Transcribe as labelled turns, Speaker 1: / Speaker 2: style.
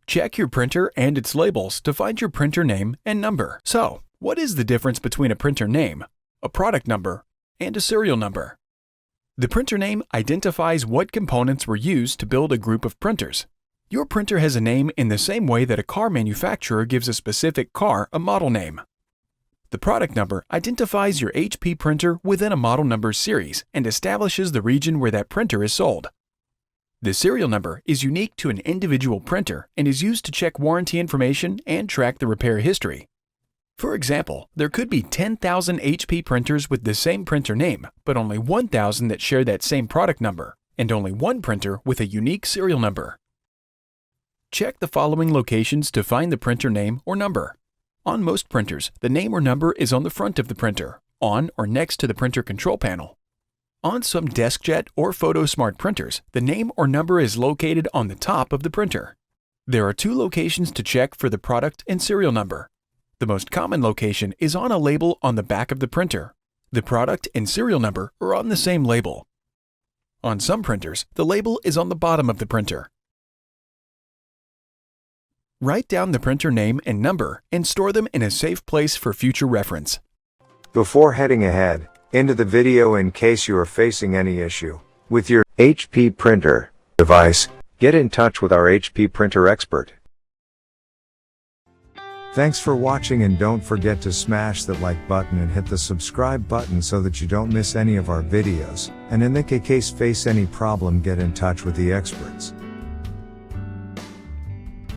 Speaker 1: Check your printer and its labels to find your printer name and number. So, what is the difference between a printer name, a product number, and a serial number? The printer name identifies what components were used to build a group of printers. Your printer has a name in the same way that a car manufacturer gives a specific car a model name. The product number identifies your HP printer within a model number series and establishes the region where that printer is sold. The serial number is unique to an individual printer and is used to check warranty information and track the repair history. For example, there could be 10,000 HP printers with the same printer name, but only 1,000 that share that same product number, and only one printer with a unique serial number. Check the following locations to find the printer name or number. On most printers, the name or number is on the front of the printer, on or next to the printer control panel. On some DeskJet or PhotoSmart printers, the name or number is located on the top of the printer. There are two locations to check for the product and serial number. The most common location is on a label on the back of the printer. The product and serial number are on the same label. On some printers, the label is on the bottom of the printer. Write down the printer name and number and store them in a safe place for future reference.
Speaker 2: Before heading ahead into the video, in case you are facing any issue with your HP printer device, get in touch with our HP printer expert. Thanks for watching, and don't forget to smash that like button and hit the subscribe button so that you don't miss any of our videos. And in the case face any problem, get in touch with the experts.